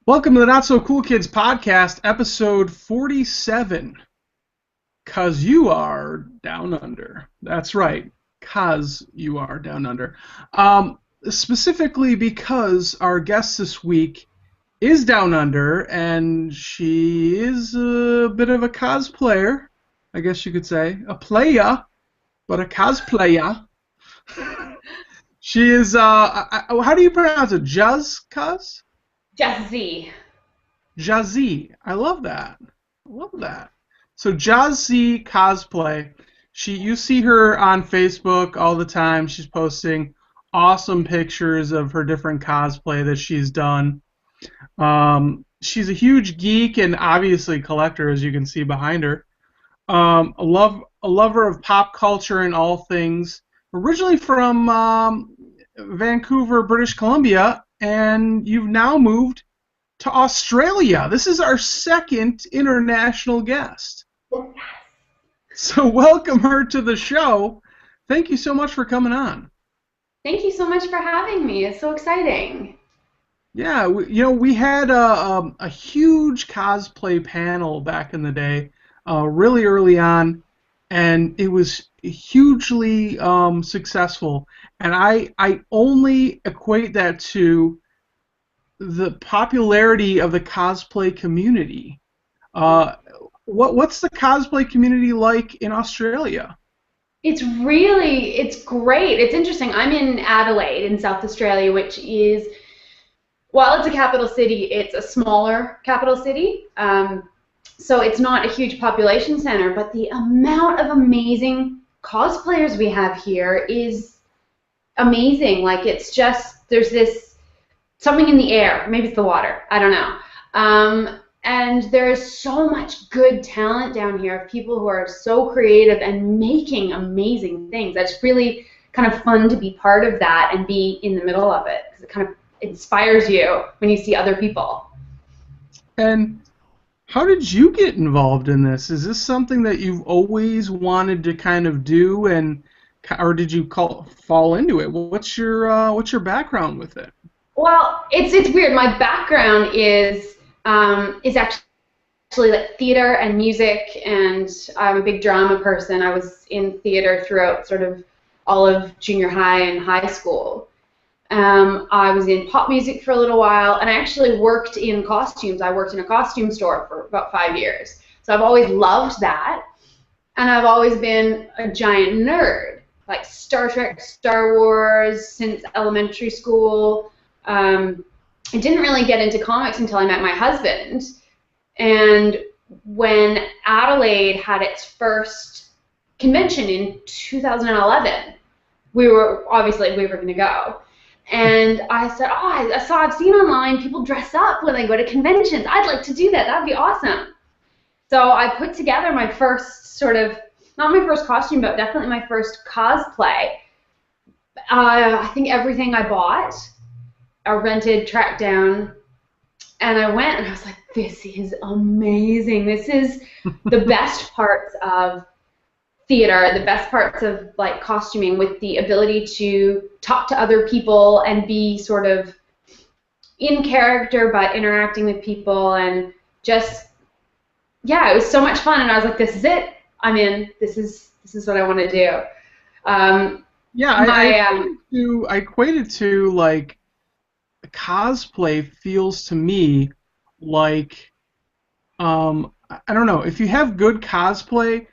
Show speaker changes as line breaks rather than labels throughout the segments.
Welcome to the Not So Cool Kids podcast, episode 47. 'Cause you are down under. That's right. 'Cause you are down under. Specifically because our guest this week is down under, and she is a bit of a cosplayer, I guess you could say. A playa, but a cosplayer. She is, how do you pronounce it? JusZ Cos?
JusZ.
JusZ. I love that. I love that. So JusZ Cosplay. You see her on Facebook all the time. She's posting awesome pictures of her different cosplay that she's done. She's a huge geek and obviously collector, as you can see behind her. A lover of pop culture and all things. Originally from Vancouver, British Columbia, and you've now moved to Australia. This is our second international guest. So welcome her to the show. Thank you so much for coming on.
Thank you so much for having me. It's so exciting.
Yeah, we had a huge cosplay panel back in the day, really early on, and it was hugely successful. And I only equate that to the popularity of the cosplay community. What's the cosplay community like in Australia?
It's great. It's interesting. I'm in Adelaide in South Australia, which is, while it's a capital city, it's a smaller capital city. So it's not a huge population center, but the amount of amazing cosplayers we have here is amazing. Like, it's just, there's this something in the air. Maybe it's the water. I don't know. And there's so much good talent down here of people who are so creative and making amazing things. That's really kind of fun to be part of that and be in the middle of it, because it kind of inspires you when you see other people.
And how did you get involved in this? Is this something that you've always wanted to kind of do, or did you fall into it? What's your background with it?
Well, it's weird. My background is actually like theater and music, and I'm a big drama person. I was in theater throughout sort of all of junior high and high school. I was in pop music for a little while, and I actually worked in costumes. I worked in a costume store for about 5 years. So I've always loved that, and I've always been a giant nerd, like Star Trek, Star Wars, since elementary school. I didn't really get into comics until I met my husband, and when Adelaide had its first convention in 2011, we were going to go. And I said, I've seen online people dress up when they go to conventions. I'd like to do that. That'd be awesome. So I put together my first not my first costume, but definitely my first cosplay. I think everything I bought, I rented, tracked down, and I went, and I was like, this is amazing. This is the best parts of theater, the best parts of like costuming, with the ability to talk to other people and be sort of in character but interacting with people, and just, yeah, it was so much fun. And I was like, this is it. I'm in. This is what I want to do.
I equated to like, cosplay feels to me like, I don't know, if you have good cosplay,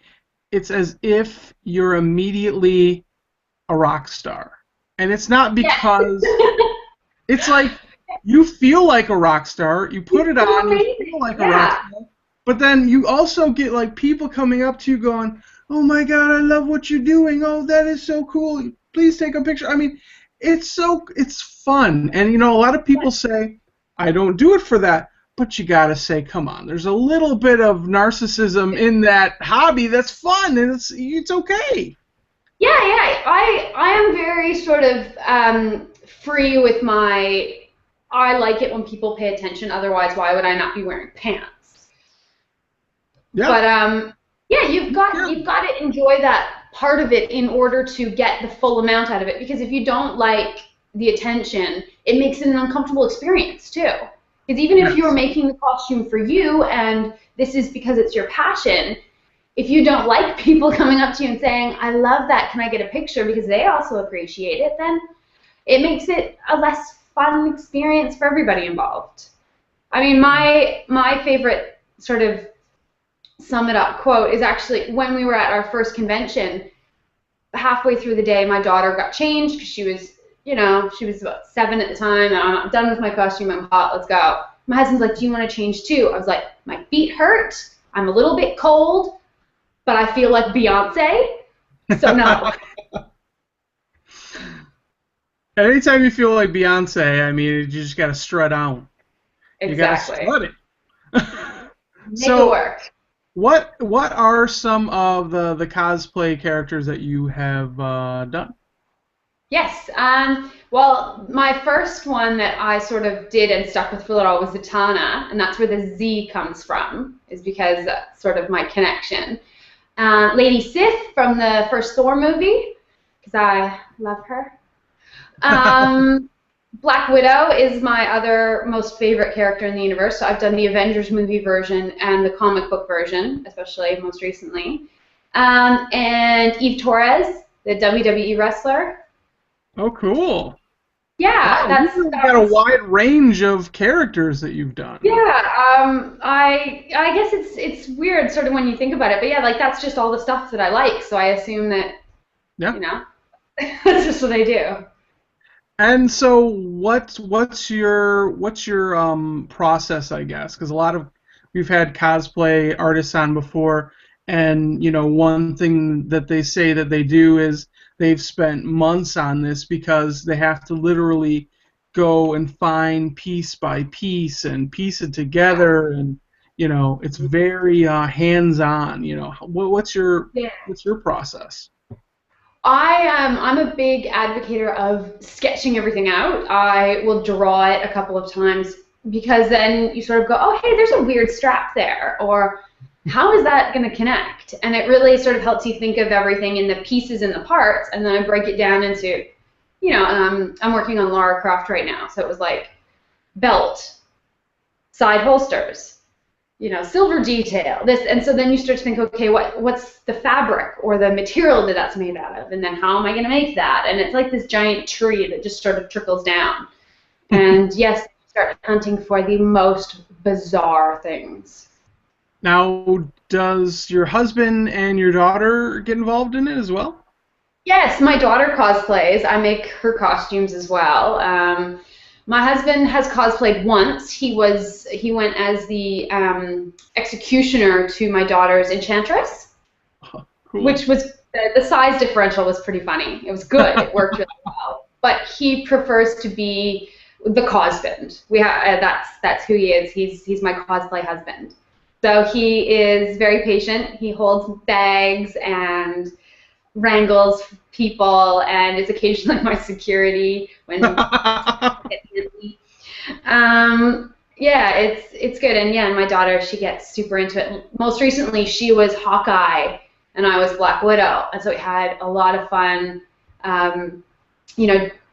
it's as if you're immediately a rock star. And it's not because it's like you feel like a rock star, you put it on, you feel like a rock star, but then you also get like people coming up to you going, oh my god, I love what you're doing, oh, that is so cool, please take a picture. I mean, it's fun. And a lot of people say, I don't do it for that. But you gotta say, come on, there's a little bit of narcissism in that hobby that's fun, and it's okay.
Yeah. I am very sort of free with I like it when people pay attention, otherwise why would I not be wearing pants? Yeah. But you've got to enjoy that part of it in order to get the full amount out of it, because if you don't like the attention, it makes it an uncomfortable experience too. Because even if you're
Yes.
making the costume for you and this is because it's your passion, if you don't like people coming up to you and saying, I love that, can I get a picture, because they also appreciate it, then it makes it a less fun experience for everybody involved. I mean, my favorite sort of sum it up quote is actually when we were at our first convention. Halfway through the day, my daughter got changed because she was about 7 at the time. And I'm done with my costume. I'm hot. Let's go. My husband's like, do you want to change too? I was like, my feet hurt. I'm a little bit cold, but I feel like Beyonce. So no.
Anytime you feel like Beyonce, I mean, you just gotta strut out. You gotta
Exactly.
strut it.
Make it
So,
work.
what are some of the cosplay characters that you have done?
Yes. Well, my first one that I sort of did and stuck with for a little was Zatanna, and that's where the Z comes from, is because that's sort of my connection. Lady Sif from the first Thor movie, because I love her. Um, Black Widow is my other most favorite character in the universe. So I've done the Avengers movie version and the comic book version, especially most recently. And Eve Torres, the WWE wrestler.
Oh, cool.
Yeah,
Wow, you've really got a wide range of characters that you've done.
yeah. I guess it's weird sort of when you think about it, but yeah, like that's just all the stuff that I like. So I assume that
Yeah.
you know that's just what I do.
And so what's your process, I guess? Because a lot of we've had cosplay artists on before, and one thing that they say that they do is they've spent months on this because they have to literally go and find piece by piece and piece it together, and it's very hands-on.
Yeah.
What's your process?
I'm a big advocate of sketching everything out. I will draw it a couple of times because then you sort of go, oh, hey, there's a weird strap there, or how is that going to connect? And it really sort of helps you think of everything in the pieces and the parts, and then I break it down into, I'm working on Lara Croft right now, so it was like belt, side holsters, silver detail, this, and so then you start to think, okay, what's the fabric or the material that's made out of, and then how am I going to make that? And it's like this giant tree that just sort of trickles down. And yes, you start hunting for the most bizarre things.
Now, does your husband and your daughter get involved in it as well?
Yes, my daughter cosplays. I make her costumes as well. My husband has cosplayed once. He went as the executioner to my daughter's enchantress,
Oh, cool.
which was the size differential was pretty funny. It was good. It worked really well. But he prefers to be the cosband. That's who he is. He's my cosplay husband. So he is very patient. He holds bags and wrangles people and is occasionally my security when yeah, it's good. And yeah, and my daughter, she gets super into it. Most recently, she was Hawkeye, and I was Black Widow, and so we had a lot of fun,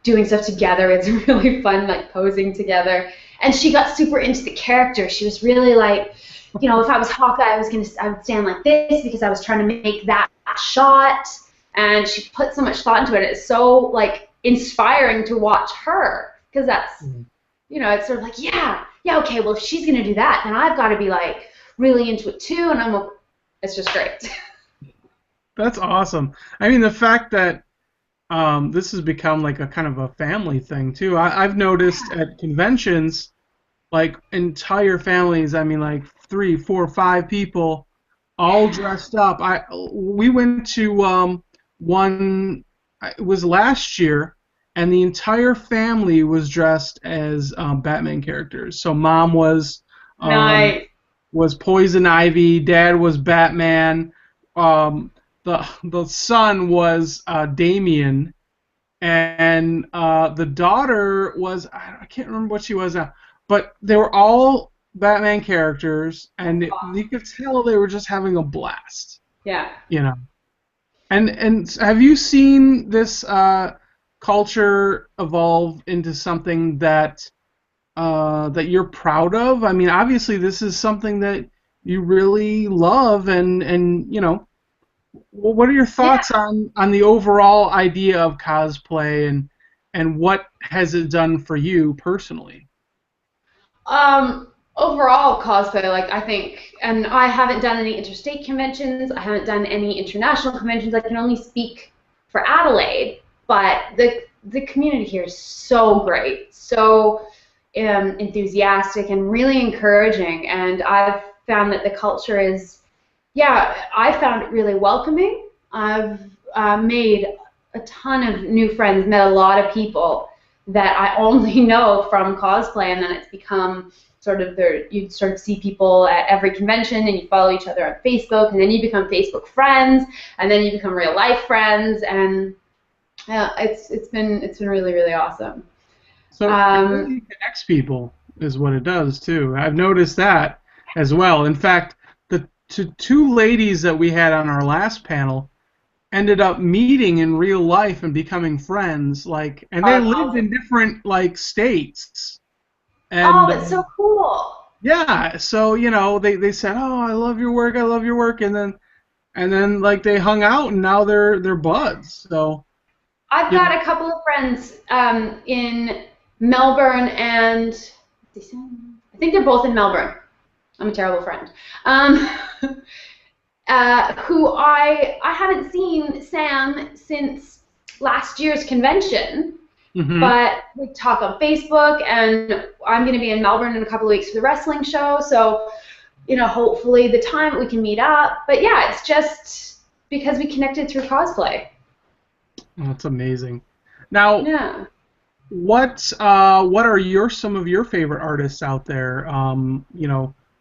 doing stuff together. It's really fun, like posing together. And she got super into the character. She was really like, if I was Hawkeye, I would stand like this because I was trying to make that shot. And she put so much thought into it. It's so like inspiring to watch her because that's it's sort of like, yeah, okay, well, if she's going to do that, then I've got to be, like, really into it, too, and it's just great.
That's awesome. I mean, the fact that this has become like a kind of a family thing, too. I've noticed at conventions, like, entire families, I mean, like, 3, 4, 5 people all dressed up. We went to one, it was last year, and the entire family was dressed as Batman characters. So mom um,
Nice.
was Poison Ivy, dad was Batman, the son was Damien, and the daughter was I can't remember what she was now, but they were all Batman characters, and you could tell they were just having a blast,
Yeah.
you know. And have you seen this culture evolve into something that that you're proud of? I mean, obviously this is something that you really love, and what are your
Yeah.
thoughts on the overall idea of cosplay, and what has it done for you personally?
Overall cosplay, like I think, and I haven't done any interstate conventions. I haven't done any international conventions. I can only speak for Adelaide, but the community here is so great, so enthusiastic, and really encouraging. And I've found that the culture is, yeah, I found it really welcoming. I've made a ton of new friends, met a lot of people that I only know from cosplay, and then it's become sort of there. You sort of see people at every convention, and you follow each other on Facebook, and then you become Facebook friends, and then you become real life friends, and yeah, it's been really really awesome.
So it
Um,
really connects people, is what it does too. I've noticed that as well. In fact, the two ladies that we had on our last panel ended up meeting in real life and becoming friends, like, and they
oh, that's
lived
awesome.
in different like states.
Oh,
And
that's so cool.
yeah, so they said, "Oh, I love your work, I love your work," and then like they hung out, and now they're buds. So
I've
you know,
got a couple of friends in Melbourne, and I think they're both in Melbourne. I'm a terrible friend. Um, who I haven't seen Sam since last year's convention,
hmm
but we talk on Facebook, and I'm going to be in Melbourne in a couple of weeks for the wrestling show. So, hopefully the time we can meet up. But yeah, it's just because we connected through cosplay.
that's amazing. Now,
Yeah.
what are some of your favorite artists out there?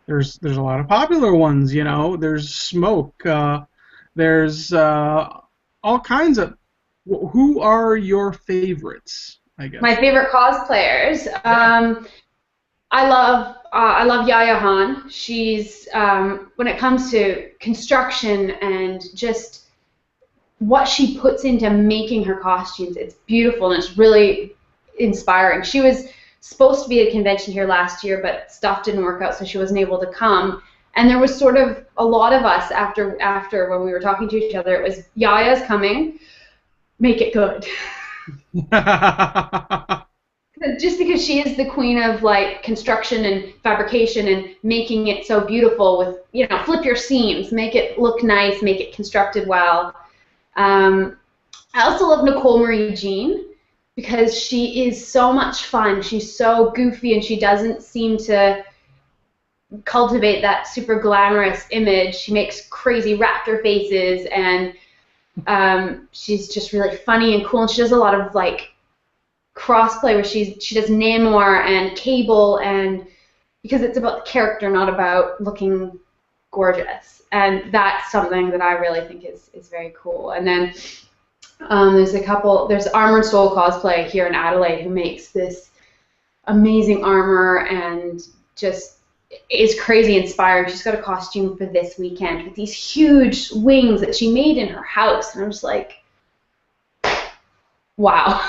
There's a lot of popular ones. There's Smoke. There's all kinds of. Who are your favorites? I
My
guess.
favorite cosplayers.
Yeah.
I love Yaya Han. She's when it comes to construction and just what she puts into making her costumes, it's beautiful and it's really inspiring. She was supposed to be at a convention here last year, but stuff didn't work out, so she wasn't able to come. And there was sort of a lot of us after when we were talking to each other. It was Yaya's coming, make it good. Just because she is the queen of like construction and fabrication and making it so beautiful with flip your seams, make it look nice, make it constructed well. um, I also love Nicole Marie Jean because she is so much fun. She's so goofy and she doesn't seem to cultivate that super glamorous image. She makes crazy raptor faces, and she's just really funny and cool, and she does a lot of like crossplay where she does Namor and Cable, and because it's about the character, not about looking gorgeous, and that's something that I really think is very cool. And then there's Armored Soul Cosplay here in Adelaide who makes this amazing armor and just is crazy inspiring. She's got a costume for this weekend with these huge wings that she made in her house, and I'm just like, wow.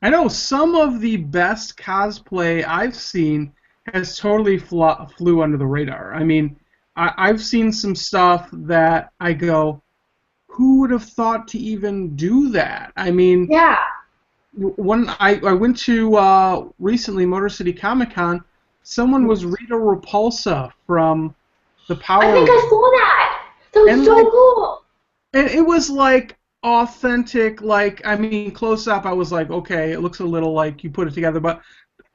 I know some of the best cosplay I've seen has totally flew under the radar. I mean, I've seen some stuff that I go, who would have thought to even do that? I mean,
Yeah,
when I went to recently Motor City Comic Con, someone was Rita Repulsa from the
I
Power
think I
Rangers,
saw that. That was
and
so cool.
and it was like authentic. Like, I mean, close up, I was like, okay, it looks a little like you put it together, but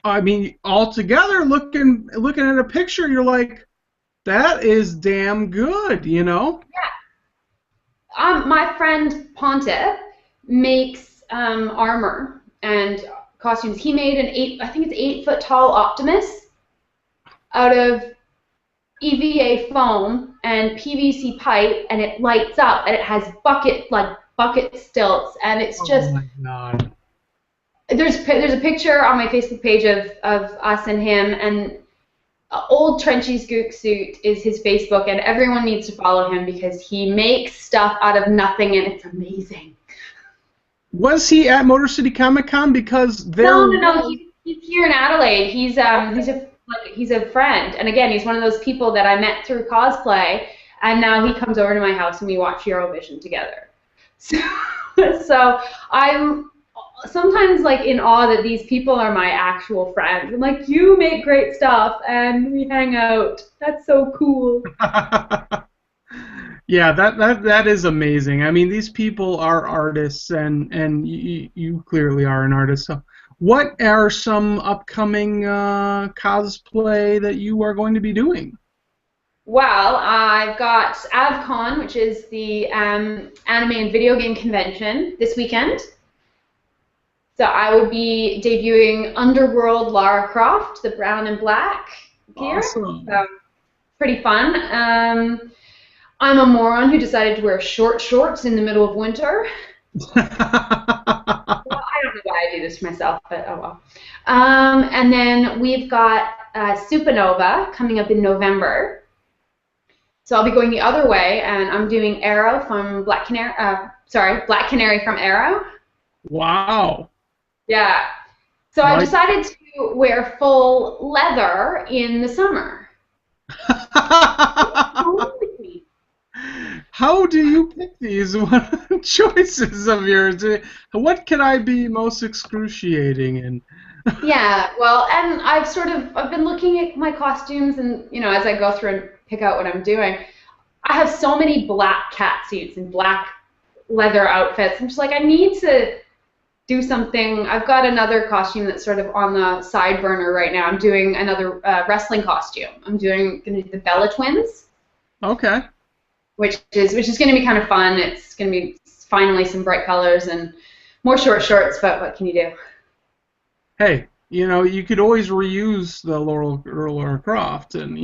I mean, all together, looking at a picture, you're like, that is damn good, you know?
My friend Ponte makes armor and costumes. He made I think it's 8 foot tall Optimus out of EVA foam and PVC pipe, and it lights up, and it has bucket stilts, and it's
Oh
just
my god.
there's a picture on my Facebook page of us and him, and old Trenchy's Gook suit is his Facebook, and everyone needs to follow him because he makes stuff out of nothing, and it's amazing.
Was he at Motor City Comic Con? Because there
No, no, no.
was.
He's here in Adelaide. He's a friend, and again, he's one of those people that I met through cosplay, and now he comes over to my house and we watch Eurovision together. So, so I'm sometimes like in awe that these people are my actual friends. I'm like, you make great stuff, and we hang out. That's so cool.
Yeah, that is amazing. I mean, these people are artists, and you clearly are an artist. So, what are some upcoming cosplay that you are going to be doing?
Well, I've got AvCon, which is the anime and video game convention this weekend. So I would be debuting Underworld Lara Croft, the brown and black gear.
Awesome.
So pretty fun. I'm a moron who decided to wear short shorts in the middle of winter. Well, I don't know why I do this to myself, but oh well. And then we've got Supernova coming up in November. So I'll be going the other way, and I'm doing Arrow from Black Canary. Black Canary from Arrow.
Wow.
Yeah. So I decided to wear full leather in the summer.
How do you pick these choices of yours? What can I be most excruciating in?
Yeah, well, and I've been looking at my costumes, and as I go through and pick out what I'm doing, I have so many black cat suits and black leather outfits. I'm just like, I need to do something. I've got another costume that's sort of on the side burner right now. I'm doing another wrestling costume. I'm gonna do the Bella Twins.
Okay.
Which is going to be kind of fun. It's going to be finally some bright colors and more short shorts, but what can you do?
Hey, you could always reuse the Laura Croft, and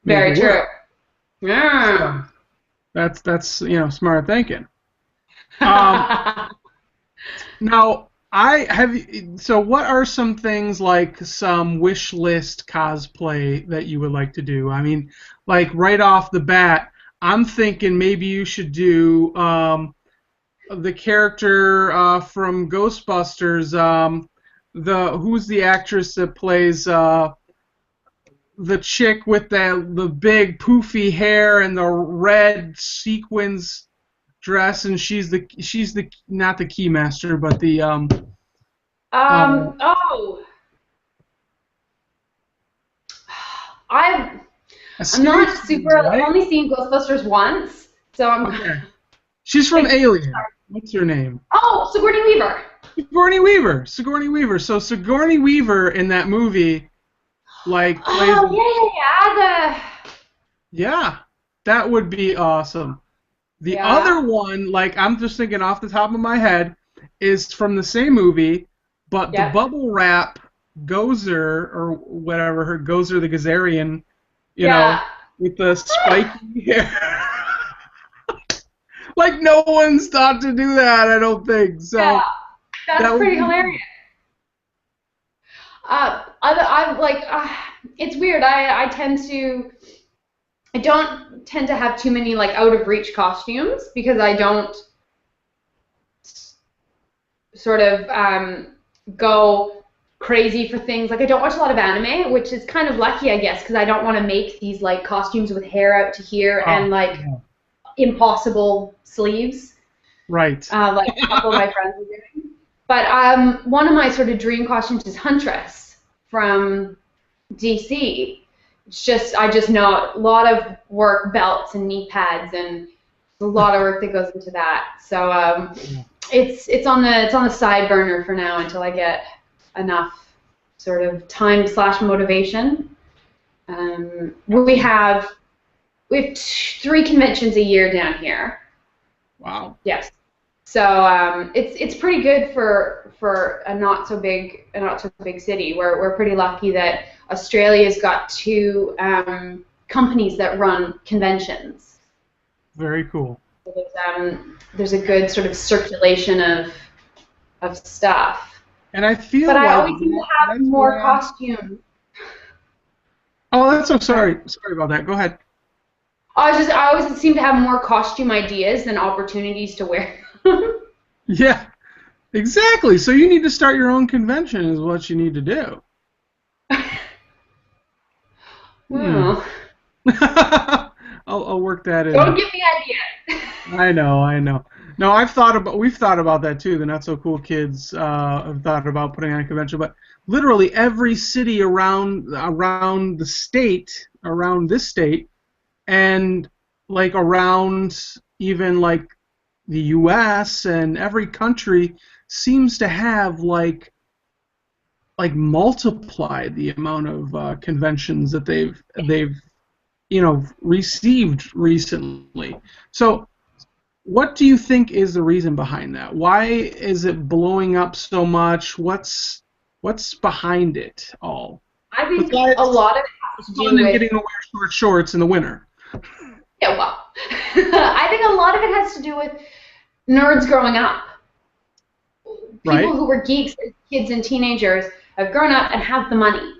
Very true. Yeah.
So that's smart thinking. Now, so what are some things like some wish list cosplay that you would like to do? I mean, like right off the bat, I'm thinking maybe you should do the character from Ghostbusters. Who's the actress that plays the chick with the big poofy hair and the red sequins dress, and she's the not the Keymaster, but the
I'm not super. Right? I've only seen Ghostbusters once, so I'm.
Okay. She's from Alien. What's her name?
Oh, Sigourney Weaver.
Sigourney Weaver. So Sigourney Weaver in that movie, like. Yeah, that would be awesome. The other one, like I'm just thinking off the top of my head, is from the same movie, but the bubble wrap Gozer or whatever, her Gozer the Gazarian. With the spiky hair. Like no one's thought to do that, I don't think. So
yeah, that's pretty hilarious. It's weird. I don't tend to have too many like out of reach costumes because I don't sort of go crazy for things. Like I don't watch a lot of anime, which is kind of lucky, I guess, because I don't want to make these like costumes with hair out to here and like impossible sleeves.
Right.
Like a couple of my friends are doing. But one of my sort of dream costumes is Huntress from DC. I just know a lot of work, belts and knee pads, and a lot of work that goes into that. So it's on the side burner for now until I get enough sort of time/motivation. We have 3 conventions a year down here.
Wow.
Yes. So it's pretty good for a not so big city. We're pretty lucky that Australia's got 2 companies that run conventions.
Very cool.
So there's a good sort of circulation of stuff.
And I feel
but
like
I always seem to have more costumes.
Oh, that's so sorry. Sorry about that. Go ahead.
I always seem to have more costume ideas than opportunities to wear them.
Yeah. Exactly. So you need to start your own convention is what you need to do. Hmm.
Well,
I'll work that
don't
in.
give me ideas.
I know, I know. No, we've thought about that too. The Not So Cool Kids have thought about putting on a convention, but literally every city around the state, around this state, and like around even like the U.S. and every country seems to have like multiplied the amount of conventions that they've received recently. So what do you think is the reason behind that? Why is it blowing up so much? What's behind it all?
I think a
Besides
lot of it has
it's
to
fun
do
and
with,
getting to wear short shorts in the winter.
yeah, well, I think a lot of it has to do with nerds growing up. People
Right?
who were geeks as kids and teenagers have grown up and have the money.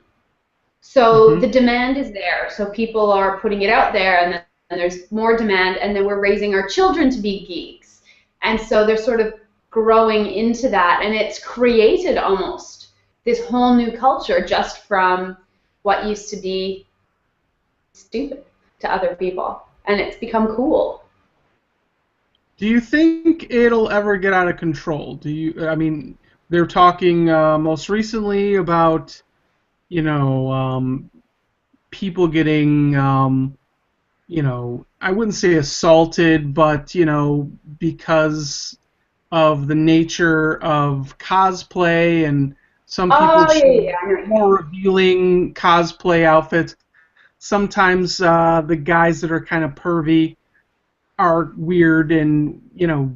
So
Hmm.
the demand is there. So people are putting it out there, and then there's more demand, and then we're raising our children to be geeks. And so they're sort of growing into that, and it's created almost this whole new culture just from what used to be stupid to other people. And it's become cool.
Do you think it'll ever get out of control? I mean, they're talking most recently about, people getting, I wouldn't say assaulted, but, because of the nature of cosplay and some people
Oh, yeah, yeah,
choose
yeah, I know what you
more
mean.
revealing cosplay outfits. Sometimes the guys that are kind of pervy are weird and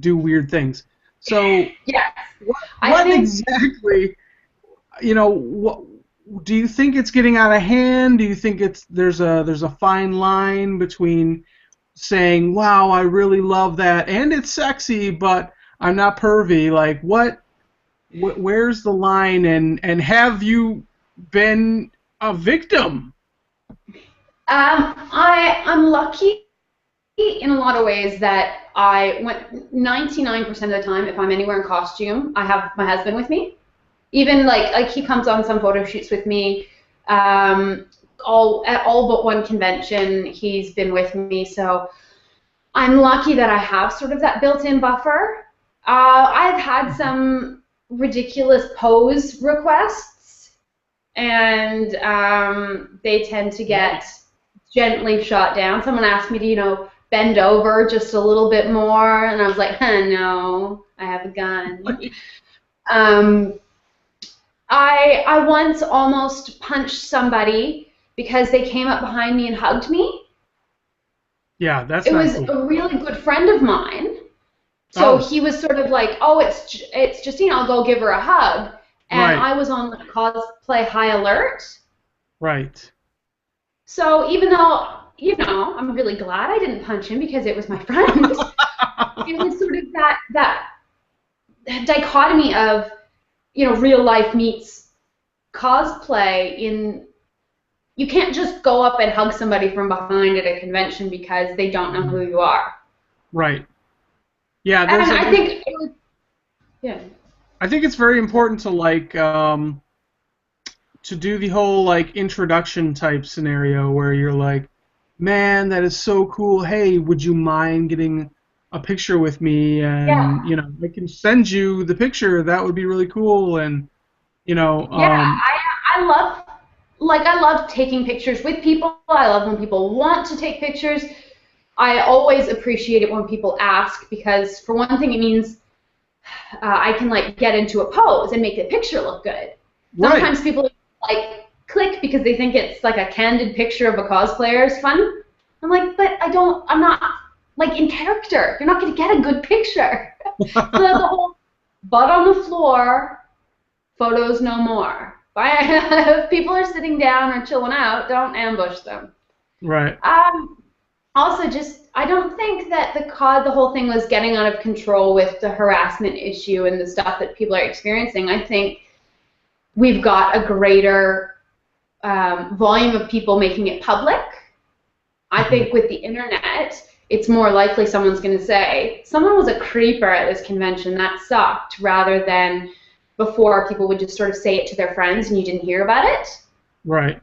do weird things. So
Yes, I
what
think
exactly what do you think it's getting out of hand? Do you think there's a fine line between saying wow I really love that and it's sexy but I'm not pervy? Like where's the line and have you been a victim?
I'm lucky in a lot of ways that I went 99% of the time, if I'm anywhere in costume, I have my husband with me. Even like he comes on some photo shoots with me. Um, all at all but one convention, he's been with me. So I'm lucky that I have sort of that built-in buffer. I've had some ridiculous pose requests, and they tend to get gently shot down. Someone asked me to, bend over just a little bit more, and I was like, no, I have a gun. Um, I once almost punched somebody because they came up behind me and hugged me.
Yeah, that's
It
not
was
cool.
a really good friend of mine. So
Oh,
he was sort of like, oh, it's Justine, I'll go give her a hug. And
right,
I was on like cosplay high alert.
right.
So even though, I'm really glad I didn't punch him because it was my friend, it was sort of that dichotomy of, real life meets cosplay in you can't just go up and hug somebody from behind at a convention because they don't know who
Mhm.
you are.
Right. Yeah,
And
there's a
I
there's
think it was, yeah.
I think it's very important to to do the whole like introduction type scenario where you're like, man, that is so cool. Hey, would you mind getting a picture with me? And
Yeah.
I can send you the picture. That would be really cool. And you know,
Yeah,
um,
I love taking pictures with people. I love when people want to take pictures. I always appreciate it when people ask because for one thing it means I can like get into a pose and make the picture look good.
right.
Sometimes people like click because they think it's like a candid picture of a cosplayer is fun. I'm like, but I'm not like in character. You're not going to get a good picture. The whole butt on the floor, photos no more. If people are sitting down or chilling out, don't ambush them.
Right.
Also, just I don't think that the whole thing was getting out of control with the harassment issue and the stuff that people are experiencing. I think we've got a greater volume of people making it public. I
Mhm.
think with the internet, it's more likely someone's going to say, someone was a creeper at this convention, that sucked, rather than before people would just sort of say it to their friends and you didn't hear about it.
Right.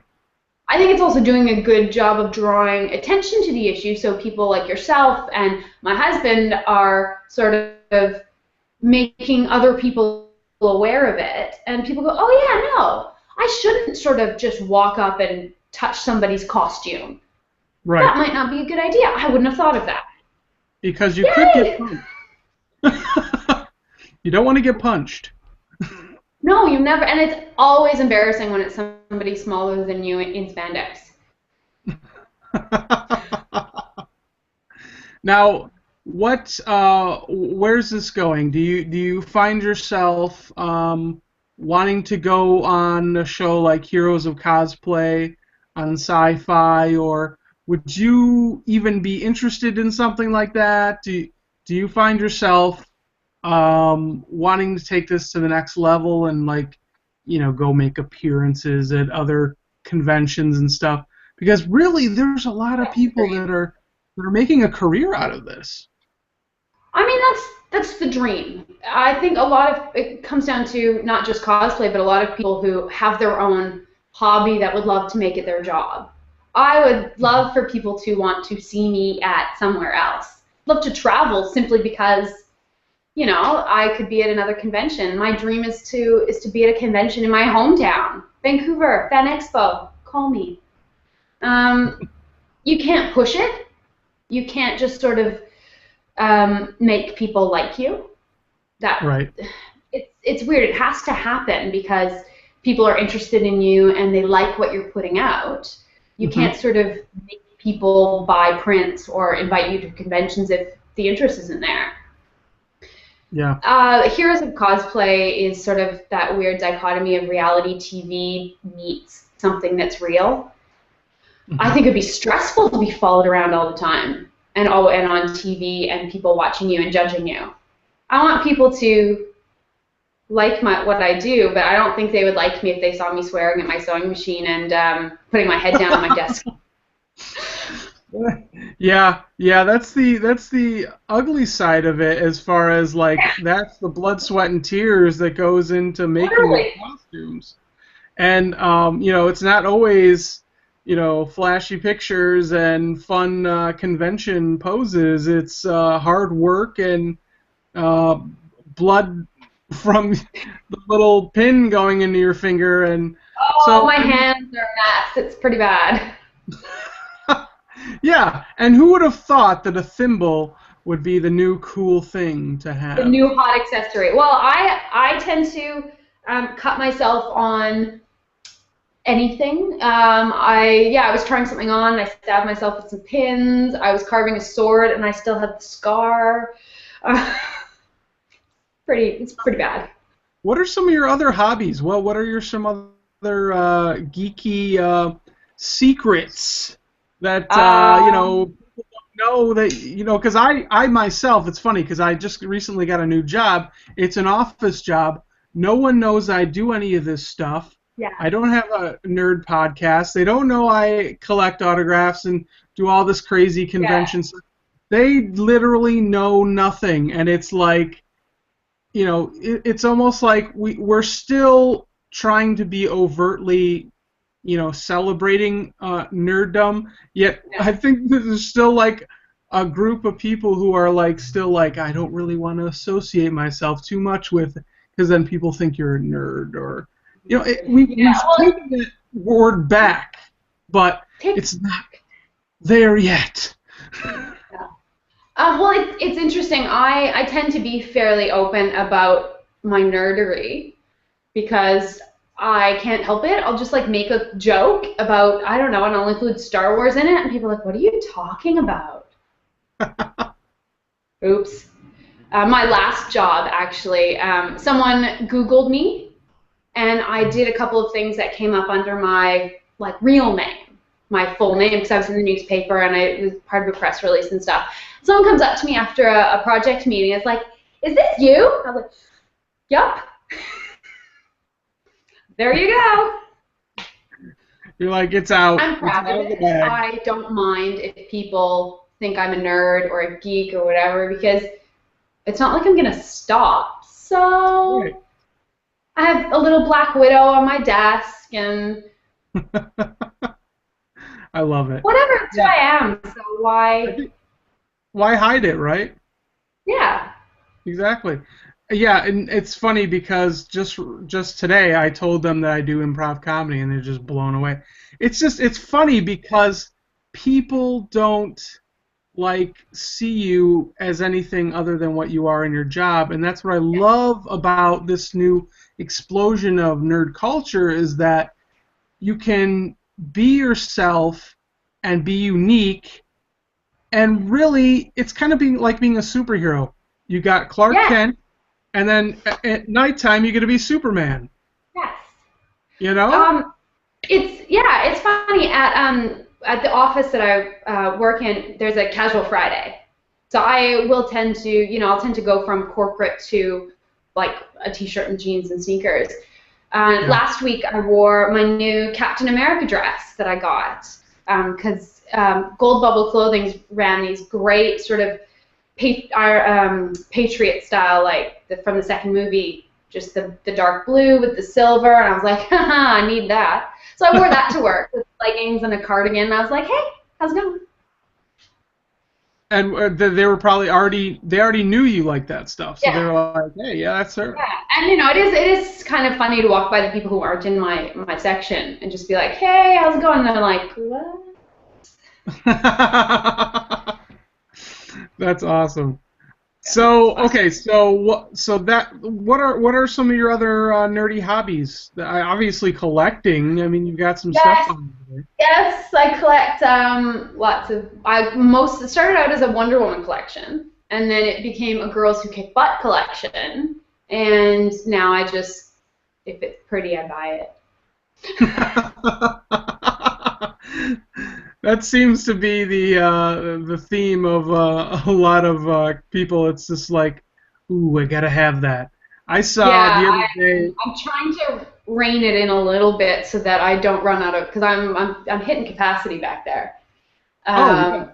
I think it's also doing a good job of drawing attention to the issue, so people like yourself and my husband are sort of making other people aware of it, and people go, oh yeah, no, I shouldn't sort of just walk up and touch somebody's costume.
Right.
That might not be a good idea. I wouldn't have thought of that.
Because you could get punched. You don't want to get punched.
No, you never, and it's always embarrassing when it's somebody smaller than you in spandex.
Now, where's this going? Do you find yourself wanting to go on a show like Heroes of Cosplay on CineFile, or would you even be interested in something like that? Do you find yourself wanting to take this to the next level and, like, you know, go make appearances at other conventions and stuff? Because really, there's a lot of people that are making a career out of this.
I mean, that's the dream. I think a lot of it comes down to not just cosplay, but a lot of people who have their own hobby that would love to make it their job. I would love for people to want to see me at somewhere else. Love to travel simply because, you know, I could be at another convention. My dream is to be at a convention in my hometown, Vancouver, Fan Expo. Call me. You can't push it. You can't just sort of make people like you.
Right.
It's weird. It has to happen because people are interested in you and they like what you're putting out. You can't sort of make people buy prints or invite you to conventions if the interest isn't there.
Yeah.
Heroes of Cosplay is sort of that weird dichotomy of reality TV meets something that's real. I think it'd be stressful to be followed around all the time and on TV and people watching you and judging you. I want people to like what I do, but I don't think they would like me if they saw me swearing at my sewing machine and putting my head down on my desk.
Yeah, that's the ugly side of it, as far as, like, that's the blood, sweat, and tears that goes into making the costumes. And you know, it's not always, you know, flashy pictures and fun convention poses. It's hard work and blood from the little pin going into your finger, and
so my hands are a mess. It's pretty bad.
Yeah, and who would have thought that a thimble would be the new cool thing to have?
The new hot accessory. Well, I tend to cut myself on anything. I was trying something on, I stabbed myself with some pins. I was carving a sword, and I still have the scar. It's pretty bad.
What are some of your other hobbies? Well, what are some other geeky secrets that you know, people don't know that, you know? Because I myself, it's funny because I just recently got a new job. It's an office job. No one knows I do any of this stuff.
Yeah.
I don't have a nerd podcast. They don't know I collect autographs and do all this crazy convention stuff. They literally know nothing, and it's like, you know, it's almost like we're still trying to be overtly, you know, celebrating nerddom, yet I think there's still, like, a group of people who are, like, still like, I don't really want to associate myself too much with, because then people think you're a nerd, or, you know, we've taken that word back, but it's not there yet.
Well, it's interesting. I tend to be fairly open about my nerdery because I can't help it. I'll just, like, make a joke about, I don't know, and I'll include Star Wars in it, and people are like, what are you talking about? Oops. My last job, actually, someone Googled me, and I did a couple of things that came up under my, like, real name, my full name, because I was in the newspaper, and it was part of a press release and stuff. Someone comes up to me after a project meeting. It's like, is this you? I was like, yup. There you go.
You're like, it's out.
I'm proud of it. I don't mind if people think I'm a nerd or a geek or whatever, because it's not like I'm gonna stop. So
Right.
I have a little Black Widow on my desk and
I love it.
whatever. It's who
Yeah.
I am. So
I
why?
think, why hide it, right?
Yeah.
Exactly. Yeah, and it's funny because just today I told them that I do improv comedy and they're just blown away. It's funny because people don't like see you as anything other than what you are in your job, and that's what I love about this new explosion of nerd culture is that you can be yourself and be unique, and really it's kind of being like being a superhero. You got Clark
Yes.
Kent, and then at nighttime you get to be Superman.
Yes.
You know?
Um, it's funny at the office that I work in. There's a casual Friday, so I will tend to I'll tend to go from corporate to like a t-shirt and jeans and sneakers.
Yeah.
Last week I wore my new Captain America dress that I got because Gold Bubble Clothing ran these great sort of Patriot style, like from the second movie, just the dark blue with the silver, and I was like, haha, I need that. So I wore that to work with leggings and a cardigan, and I was like, hey, how's it going?
And they already knew you like that stuff, so they
Yeah,
were like, hey, yeah, that's her.
yeah, and it is kind of funny to walk by the people who aren't in my section and just be like, hey, how's it going? And they're like, what?
That's awesome. So okay, so what are some of your other nerdy hobbies? Obviously collecting. I mean, you've got some stuff
Yes,
on there.
yes, I collect lots of. It started out as a Wonder Woman collection, and then it became a girls who kick butt collection, and now I just, if it's pretty, I buy it.
That seems to be the theme of a lot of people. It's just like, ooh, I gotta have that. I saw
Yeah,
the other day.
I'm trying to rein it in a little bit so that I don't run out of, because I'm hitting capacity back there.
Oh yeah,
Um,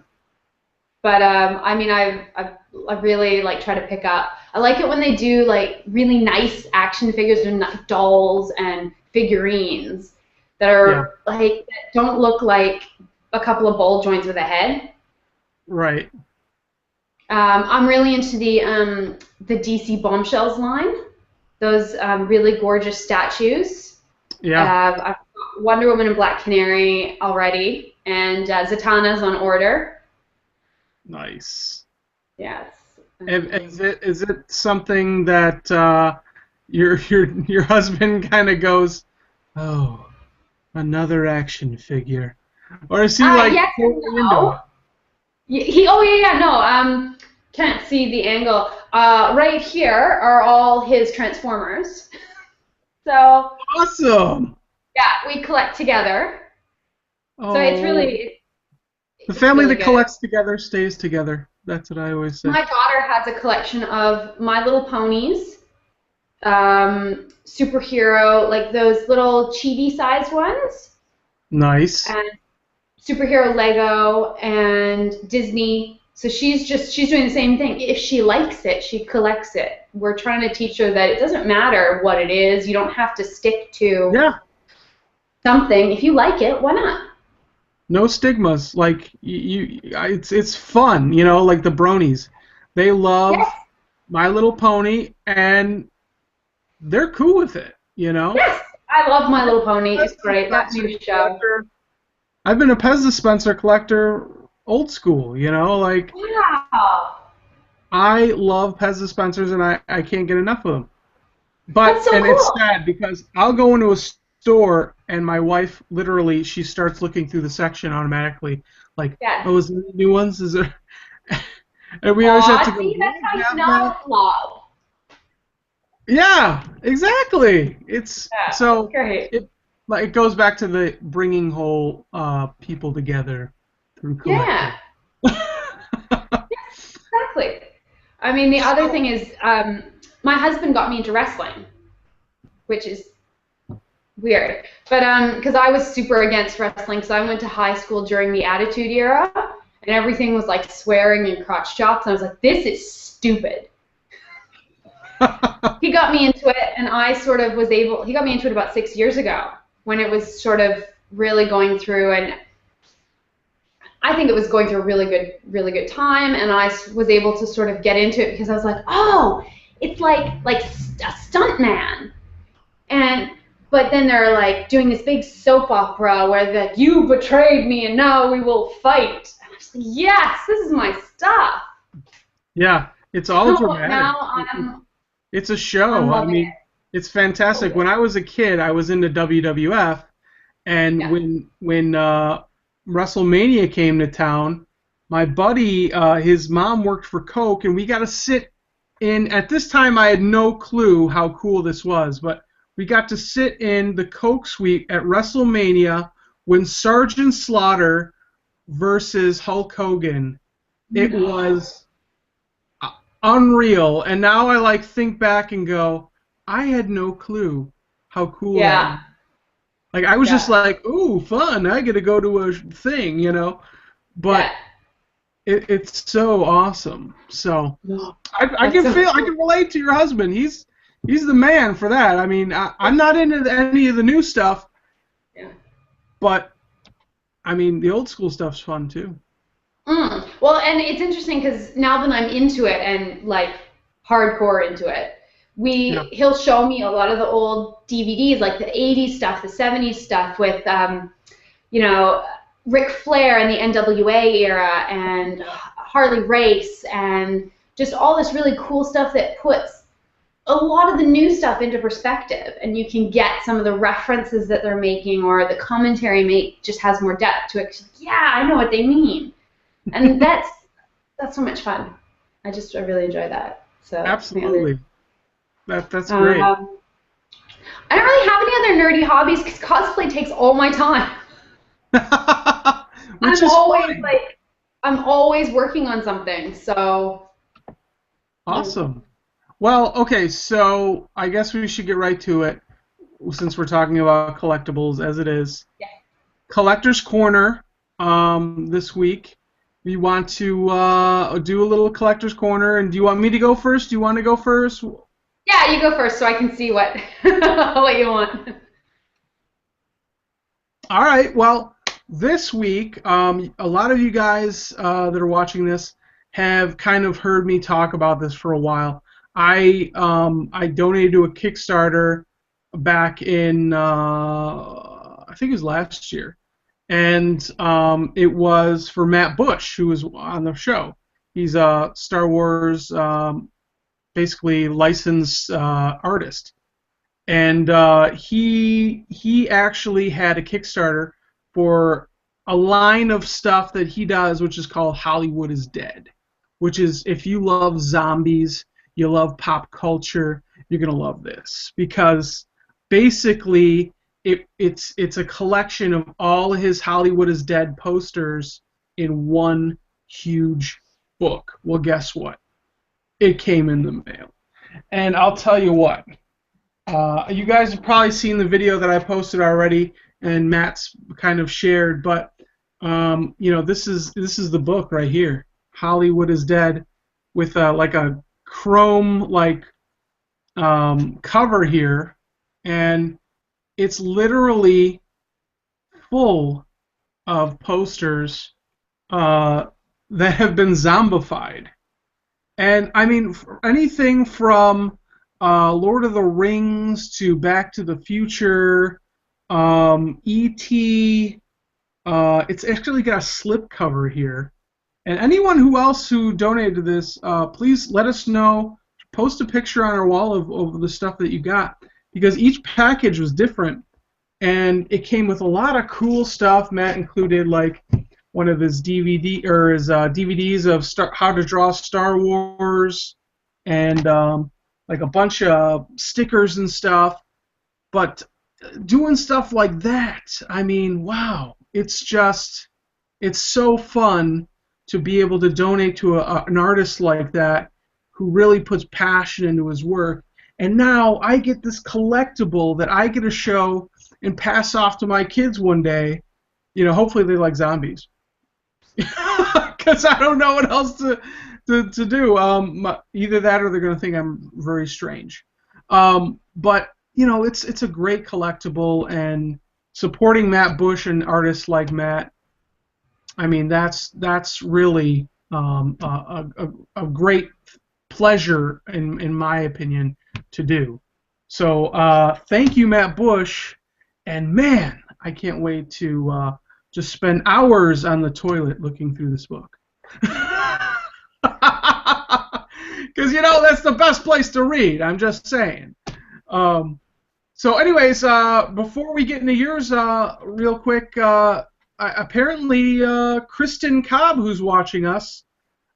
but I mean, I really like try to pick up. I like it when they do like really nice action figures and dolls and figurines that
yeah,
are like that don't look like a couple of ball joints with a head.
right,
I'm really into the DC Bombshells line. Those really gorgeous statues.
yeah,
I've got Wonder Woman and Black Canary already, and Zatanna's on order.
nice.
Yes.
Is it something that your husband kind of goes, oh, another action figure, or is he like
Yes and
totally into it?
no. Oh yeah, yeah, no. Can't see the angle. Right here are all his Transformers. So
Awesome.
yeah, we collect together. So it's
Oh,
really
the
it's
family
really
that
good.
collects together stays together. That's what I always say.
My daughter has a collection of My Little Ponies, superhero, like those little chibi-sized ones,
Nice.
and superhero Lego and Disney. So she's doing the same thing. If she likes it, she collects it. We're trying to teach her that it doesn't matter what it is. You don't have to stick to
Yeah.
something. If you like it, why not?
No stigmas. Like it's fun. Like the bronies. They love
Yes,
My Little Pony, and they're cool with it.
yes. I love My Little Pony.
Pez
It's great. That
dispenser
new show.
collector. I've been a Pez dispenser collector old school. Like
Wow.
I love Pez dispensers, and I can't get enough of them.
That's so
And it's
cool.
sad because I'll go into a store and my wife literally she starts looking through the section automatically, like,
Yes.
oh, is there any new ones? Is there? And we always have to
Aw,
go,
see,
yeah,
that's how you
have
know
that.
it's love.
Yeah, exactly. It's
Yeah,
so
great.
it goes back to the bringing whole people together through
Yeah,
collecting.
exactly. I mean, the other
So
thing is, my husband got me into wrestling, which is weird. But because I was super against wrestling, so I went to high school during the Attitude Era, and everything was like swearing and crotch chops, and I was like, this is stupid. He got me into it, and I sort of was able, he got me into it about 6 years ago when it was sort of really going through, and I think it was going through a really good time, and I was able to sort of get into it because I was like, oh, it's like a stunt man. But then they're like doing this big soap opera where that you betrayed me and now we will fight. And I was like, yes, this is my stuff.
Yeah, it's all dramatic.
Now
it's a show.
I'm loving it.
It's fantastic. When I was a kid, I was into WWF, and when WrestleMania came to town, my buddy, his mom worked for Coke, and we got to sit in. At this time, I had no clue how cool this was, but we got to sit in the Coke suite at WrestleMania when Sergeant Slaughter versus Hulk Hogan. It was unreal. And now I like think back and go, I had no clue how cool that was. Like I was just like, ooh, fun! I get to go to a thing, you know. But it's so awesome. So I can relate to your husband. He's the man for that. I mean, I'm not into any of the new stuff, but I mean, the old school stuff's fun too.
Well, and it's interesting because now that I'm into it and like hardcore into it, he'll show me a lot of the old DVDs, like the 80s stuff, the 70s stuff with, you know, Ric Flair and the NWA era and Harley Race and just all this really cool stuff that puts a lot of the new stuff into perspective, and you can get some of the references that they're making, or the commentary just has more depth to it. Yeah, I know what they mean, and that's so much fun. I really enjoy that. So
absolutely, that's great.
I don't really have any other nerdy hobbies because cosplay takes all my time. I'm always working on something. So
awesome. Well, okay, so I guess we should get right to it, since we're talking about collectibles as it is.
Yeah.
Collector's Corner this week. We want to do a little Collector's Corner, and do you want me to go first? Do you want to go first?
Yeah, you go first so I can see what what you want.
All right, well, this week, a lot of you guys that are watching this have kind of heard me talk about this for a while. I donated to a Kickstarter back in I think it was last year, and it was for Matt Bush, who was on the show. He's a Star Wars basically licensed artist, and he actually had a Kickstarter for a line of stuff that he does, which is called Hollywood is Dead, which is, if you love zombies, you love pop culture, you're going to love this, because basically it's a collection of all his Hollywood is Dead posters in one huge book. Well, guess what? It came in the mail. And I'll tell you what, you guys have probably seen the video that I posted already and Matt's kind of shared, but you know, this is the book right here, Hollywood is Dead, with like a chrome cover here, and it's literally full of posters that have been zombified. And I mean, anything from Lord of the Rings to Back to the Future, E.T. It's actually got a slip cover here. And anyone who donated to this, please let us know. Post a picture on our wall of the stuff that you got, because each package was different, and it came with a lot of cool stuff. Matt included like one of his DVDs of How to Draw Star Wars, and like a bunch of stickers and stuff. But doing stuff like that, I mean, wow, it's so fun to be able to donate to an artist like that who really puts passion into his work. And now I get this collectible that I get to show and pass off to my kids one day. You know, hopefully they like zombies. because I don't know what else to do. Either that or they're going to think I'm very strange. But it's a great collectible, and supporting Matt Bush and artists like Matt, I mean, that's really a great pleasure, in my opinion, to do. So thank you, Matt Bush, and man, I can't wait to just spend hours on the toilet looking through this book. Because that's the best place to read. I'm just saying. So, anyways, before we get into yours, real quick, apparently Kristen Cobb, who's watching us,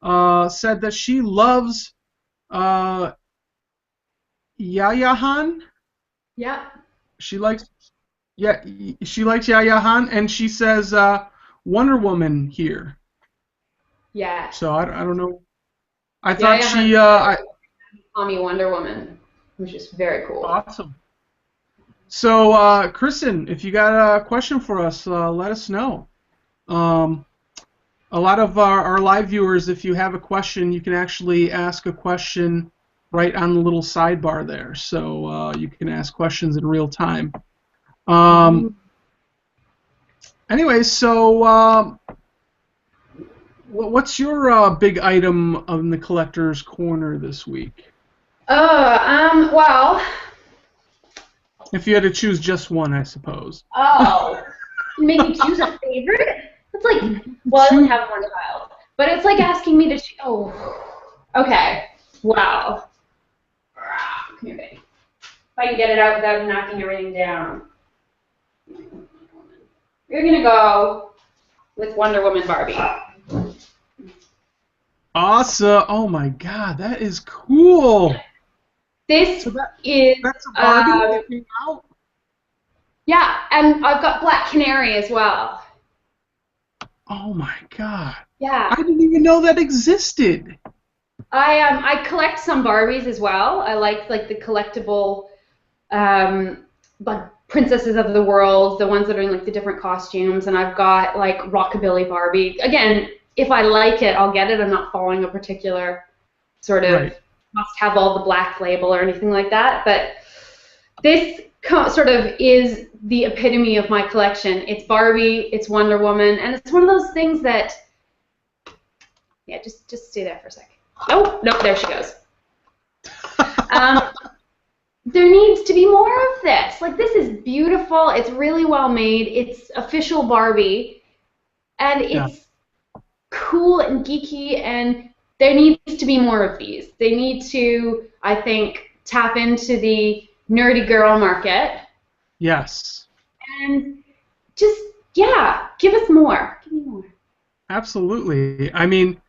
said that she loves Yaya Han.
Yeah.
She likes Yaya Han, and she says Wonder Woman here.
Yeah.
So I don't know. I thought
call me Wonder Woman, which is very cool.
Awesome. So Kristen, if you got a question for us, let us know. A lot of our live viewers, if you have a question, you can actually ask a question right on the little sidebar there. So you can ask questions in real time. Anyways, so what's your big item in the collector's corner this week?
Well.
If you had to choose just one, I suppose.
Oh, maybe choose a favorite? It's like, well, I don't have one child, but it's like asking me to choose. Oh, okay. Wow. Come here, baby. If I can get it out without knocking everything down. You're gonna go with Wonder Woman Barbie.
Awesome! Oh my God, that is cool.
This is.
That's a Barbie that came out?
Yeah, and I've got Black Canary as well.
Oh my God.
Yeah.
I didn't even know that existed.
I collect some Barbies as well. I like the collectible like princesses of the world, the ones that are in like the different costumes, and I've got like Rockabilly Barbie. Again, if I like it, I'll get it. I'm not following a particular sort of must have all the black label or anything like that, but this sort of is the epitome of my collection. It's Barbie, it's Wonder Woman, and it's one of those things that, yeah, just stay there for a second. Oh, no, there she goes. There needs to be more of this. Like, this is beautiful. It's really well made. It's official Barbie, and it's cool and geeky, and there needs to be more of these. They need to, I think, tap into the nerdy girl market.
Yes.
And just, yeah, give us more. Give me more.
Absolutely. I mean,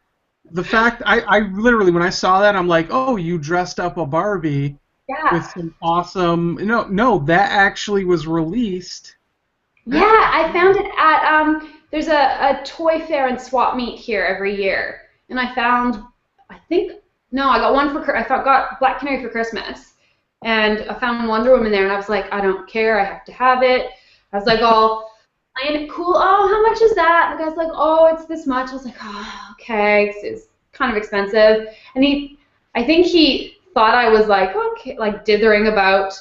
the fact, I literally, when I saw that, I'm like, oh, you dressed up a Barbie with some awesome, no, that actually was released.
Yeah, I found it at, there's a toy fair and swap meet here every year. And I found, I got one I got Black Canary for Christmas. And I found Wonder Woman there, and I was like, I don't care, I have to have it. I was like, oh, ain't it cool? Oh, how much is that? And the guy's like, oh, it's this much. I was like, oh, okay, it's kind of expensive. And I think he thought I was like, okay, like dithering about,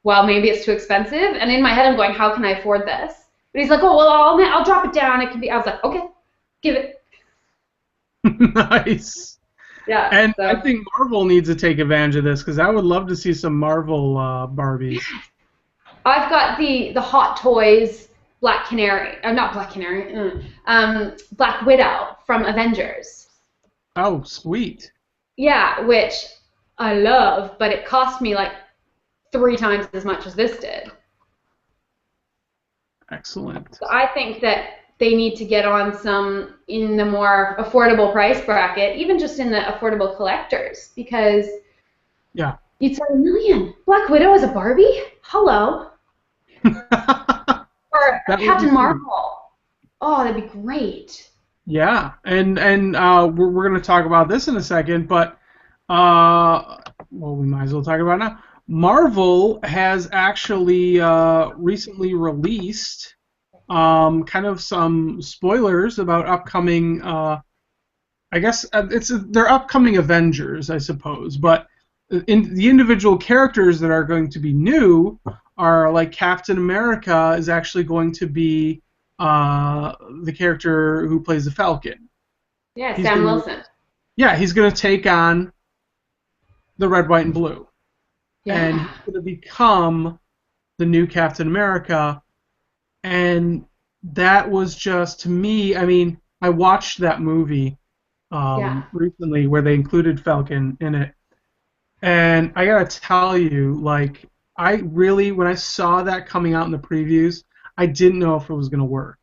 well, maybe it's too expensive. And in my head, I'm going, how can I afford this? But he's like, oh, well, I'll drop it down. It can be. I was like, okay, give it.
Nice.
Yeah.
And I think Marvel needs to take advantage of this, because I would love to see some Marvel Barbies.
I've got the Hot Toys Black Canary, not Black Canary, Black Widow from Avengers.
Oh, sweet.
Yeah, which I love, but it cost me like 3 times as much as this did.
Excellent.
So I think that they need to get on some in the more affordable price bracket, even just in the affordable collectors, because it's $1 million. Black Widow is a Barbie? Hello. Or Captain Marvel. Oh, that'd be great.
Yeah, and we're going to talk about this in a second, but well, we might as well talk about it now. Marvel has actually recently released kind of some spoilers about upcoming I guess they're upcoming Avengers, I suppose. But in the individual characters that are going to be new are like Captain America is actually going to be the character who plays the Falcon.
Yeah,
He's
Sam
gonna,
Wilson.
yeah, he's going to take on the red, white, and blue, and
Yeah.
he's going to become the new Captain America. And that was just, to me, I mean, I watched that movie
Yeah.
recently where they included Falcon in it, and I gotta tell you, like, I really, when I saw that coming out in the previews, I didn't know if it was gonna work.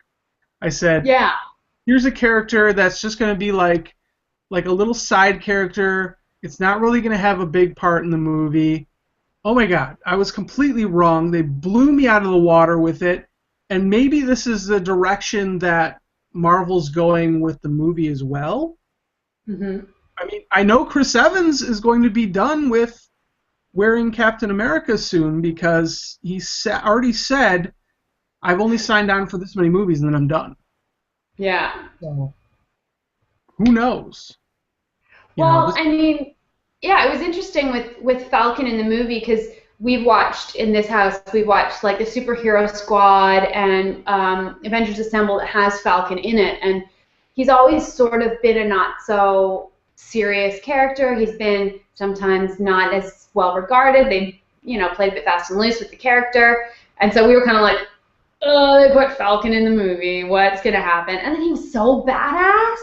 I said,
Yeah.
here's a character that's just gonna be like a little side character. It's not really gonna have a big part in the movie. Oh my God, I was completely wrong. They blew me out of the water with it, and maybe this is the direction that Marvel's going with the movie as well.
Hmm.
I mean, I know Chris Evans is going to be done with wearing Captain America soon because he already said, I've only signed on for this many movies and then I'm done.
Yeah.
So, who knows? You know,
Well,
this,
I mean, yeah, it was interesting with Falcon in the movie because we've watched in this house, we've watched like the Superhero Squad and Avengers Assemble that has Falcon in it, and he's always sort of been a not so serious character. He's been sometimes not as well regarded. They, played a bit fast and loose with the character, and so we were kind of like, oh, they put Falcon in the movie. What's gonna happen? And then he was so badass.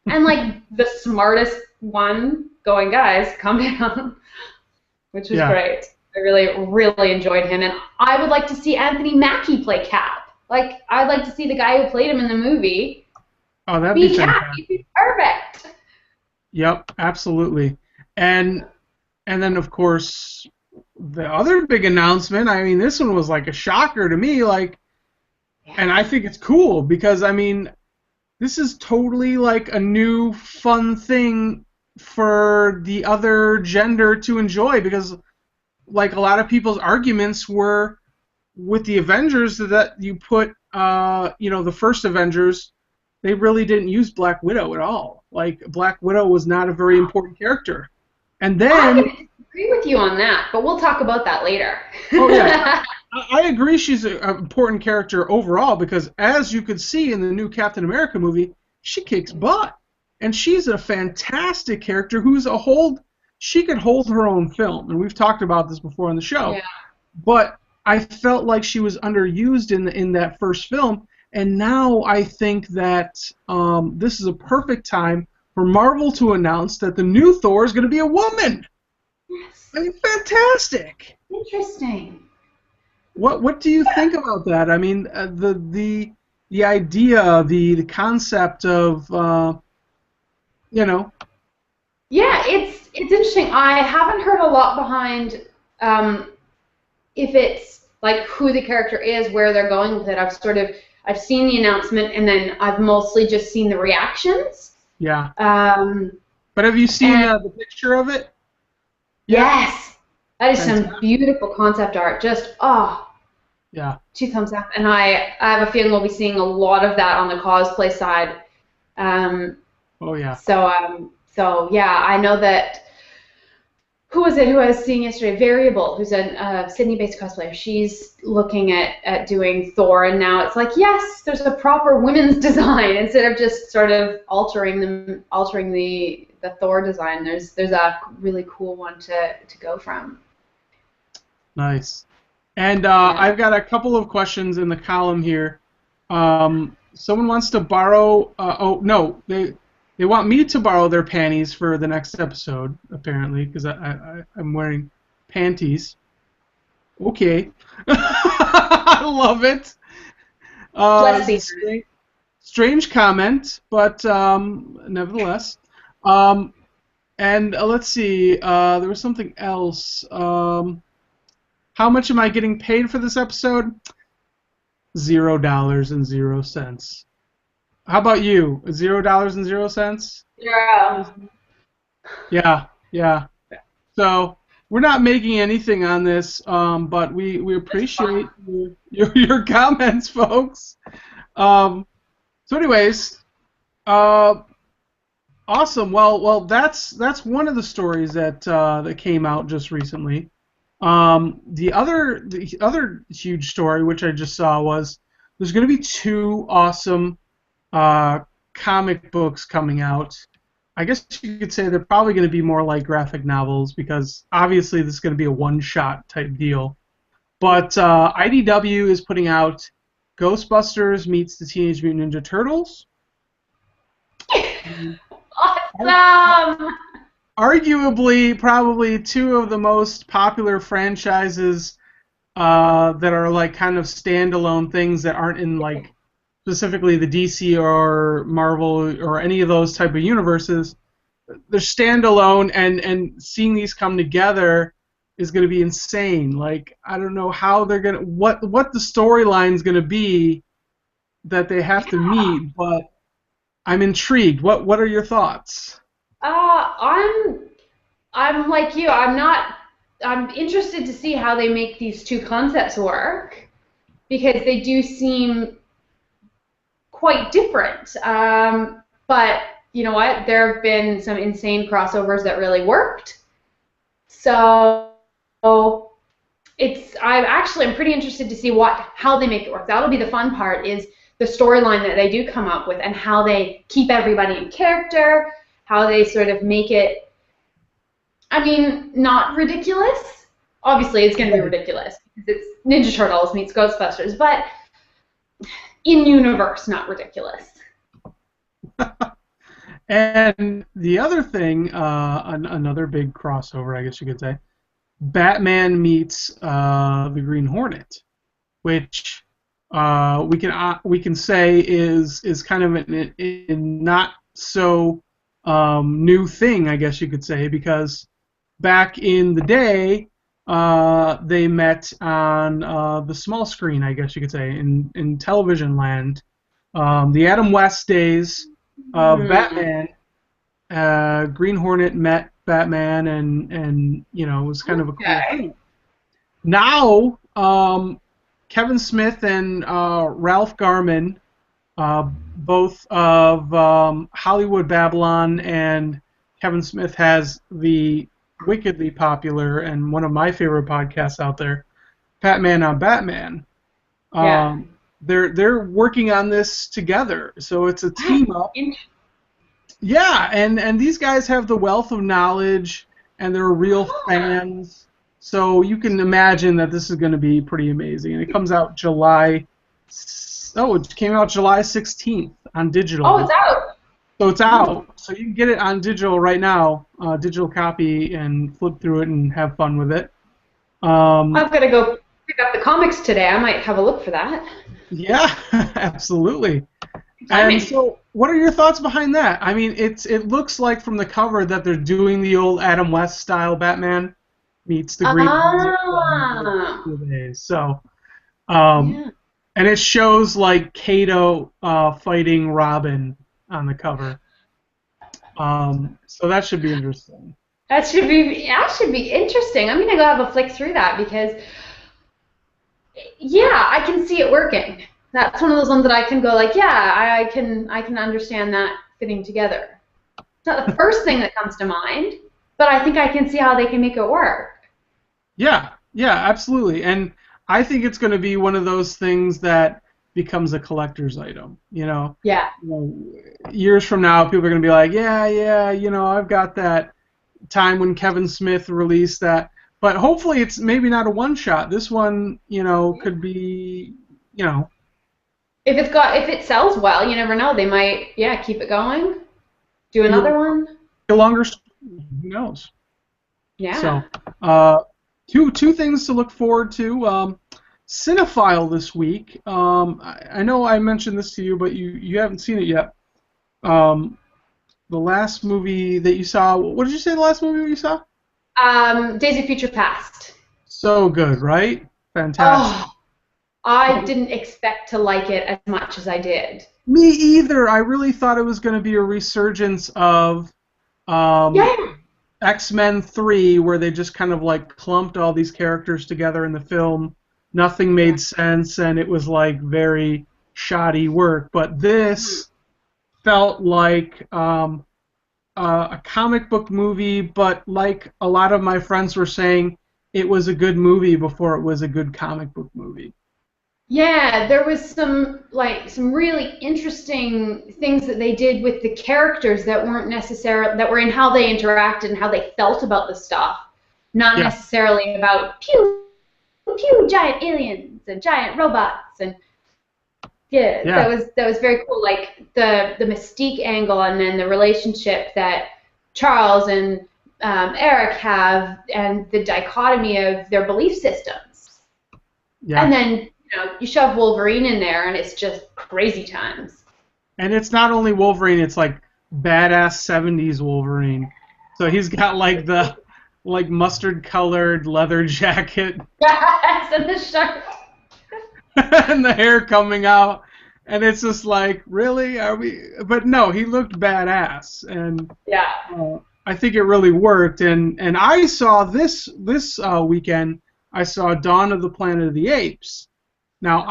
And like the smartest one going, guys, calm down, which was
yeah.
great. I really, really enjoyed him, and I would like to see Anthony Mackie play Cap. Like, I'd like to see the guy who played him in the movie
Oh, that'd be
be Cap.
fantastic.
He'd be perfect.
Yep, absolutely. And then of course the other big announcement, I mean, this one was like a shocker to me, like, and I think it's cool because I mean, this is totally like a new fun thing for the other gender to enjoy because like a lot of people's arguments were with the Avengers that you put the first Avengers, they really didn't use Black Widow at all. Like Black Widow was not a very important character. And
I'm
then
going to disagree with you on that, but we'll talk about that later.
oh yeah, I agree she's an important character overall because as you could see in the new Captain America movie, she kicks butt. And she's a fantastic character she could hold her own film. And we've talked about this before on the show.
Yeah.
But I felt like she was underused in that first film, and now I think that this is a perfect time for Marvel to announce that the new Thor is going to be a woman.
Yes.
I mean, fantastic.
Interesting.
What do you think about that? I mean, the idea, the concept of
Yeah, it's interesting. I haven't heard a lot behind if it's like who the character is, where they're going with it. I've seen the announcement and then I've mostly just seen the reactions.
yeah.
Um,
But have you seen
and
the picture of it?
yes, that is
Fantastic.
some beautiful concept art. Just
Yeah.
2 thumbs up. And I have a feeling we'll be seeing a lot of that on the cosplay side.
Oh yeah.
So yeah, I know that. Who was it who I was seeing yesterday? Variable, who's a Sydney-based cosplayer. She's looking at doing Thor, and now it's like, yes, there's a proper women's design instead of just sort of altering the Thor design. There's a really cool one to go from.
Nice. And
Yeah.
I've got a couple of questions in the column here. Someone wants to borrow. Oh no, they want me to borrow their panties for the next episode, apparently, because I'm wearing panties. Okay. I love it.
Bless these.
Strange comment, but nevertheless. And let's see. There was something else. How much am I getting paid for this episode? $0.00. How about you? $0.00?
Yeah.
Yeah. So we're not making anything on this, but we appreciate your comments, folks. So anyways, Awesome. Well, that's one of the stories that came out just recently. The other huge story, which I just saw, was there's going to be two awesome uh, comic books coming out. I guess you could say they're probably going to be more like graphic novels because obviously this is going to be a one-shot type deal. But IDW is putting out Ghostbusters meets the Teenage Mutant Ninja Turtles.
Awesome!
Arguably, probably two of the most popular franchises that are like kind of standalone things that aren't in like specifically the DC or Marvel or any of those type of universes. They're standalone, and seeing these come together is going to be insane. Like, I don't know how they're gonna what the storyline's going to be that they have to meet, but I'm intrigued. What are your thoughts?
I'm like you. I'm interested to see how they make these two concepts work because they do seem quite different. But you know what? There have been some insane crossovers that really worked. So I'm pretty interested to see how they make it work. That'll be the fun part, is the storyline that they do come up with and how they keep everybody in character, how they sort of make it, I mean, not ridiculous. Obviously, it's going to be ridiculous because it's Ninja Turtles meets Ghostbusters, but in universe, not ridiculous.
And the other thing, another big crossover, I guess you could say, Batman meets the Green Hornet, which we can say is kind of a not so new thing, I guess you could say, because back in the day they met on the small screen, I guess you could say, in television land. The Adam West days of Batman, Green Hornet met Batman, and you know, it was kind of a cool thing. Now, Kevin Smith and Ralph Garman, both of Hollywood Babylon, and Kevin Smith has the wickedly popular and one of my favorite podcasts out there, Batman on Batman. They're working on this together, so it's a team up. Yeah, and these guys have the wealth of knowledge, and they're real fans. So you can imagine that this is going to be pretty amazing. And it comes out July 16th on digital.
Oh, it's out.
So it's out. So you can get it on digital right now, digital copy, and flip through it and have fun with it.
I've got to go pick up the comics today. I might have a look for that.
Yeah, absolutely. And so, what are your thoughts behind that? I mean, it looks like from the cover that they're doing the old Adam West style Batman meets the Green Hornet. So, and it shows like Kato fighting Robin on the cover. So that should be interesting.
That should be interesting. I'm gonna go have a flick through that because, yeah, I can see it working. That's one of those ones that I can go like, yeah, I can understand that fitting together. It's not the first thing that comes to mind, but I think I can see how they can make it work.
Yeah, absolutely. And I think it's going to be one of those things that becomes a collector's item, you know?
Yeah.
You know, years from now, people are going to be like, yeah, you know, I've got that time when Kevin Smith released that. But hopefully it's maybe not a one-shot. This one, you know, could be, you know.
If it sells well, you never know. They might, keep it going. Do another one.
A longer, who knows?
Yeah.
So, two things to look forward to. CineFile this week. I know I mentioned this to you, but you haven't seen it yet. The last movie that you saw. What did you say? The last movie you saw?
Days of Future Past.
So good, right? Fantastic.
Oh, I didn't expect to like it as much as I did.
Me either. I really thought it was going to be a resurgence of X-Men 3, where they just kind of like clumped all these characters together in the film. Nothing made sense, and it was like very shoddy work. But this felt like a comic book movie, but like a lot of my friends were saying, it was a good movie before it was a good comic book movie.
Yeah, there was some really interesting things that they did with the characters that weren't necessarily that were in how they interacted and how they felt about the stuff, not
Yeah,
necessarily about pew pew giant aliens and giant robots and yeah,
yeah,
that was very cool. Like the Mystique angle and then the relationship that Charles and Eric have and the dichotomy of their belief systems.
yeah.
And then, you shove Wolverine in there and it's just crazy times.
And it's not only Wolverine; it's like badass '70s Wolverine. So he's got like the mustard-colored leather jacket
Yes, and the shark.
and the hair coming out, and it's just like, really, are we? But no, he looked badass, and
Yeah.
I think it really worked. And I saw this weekend. I saw Dawn of the Planet of the Apes. Now,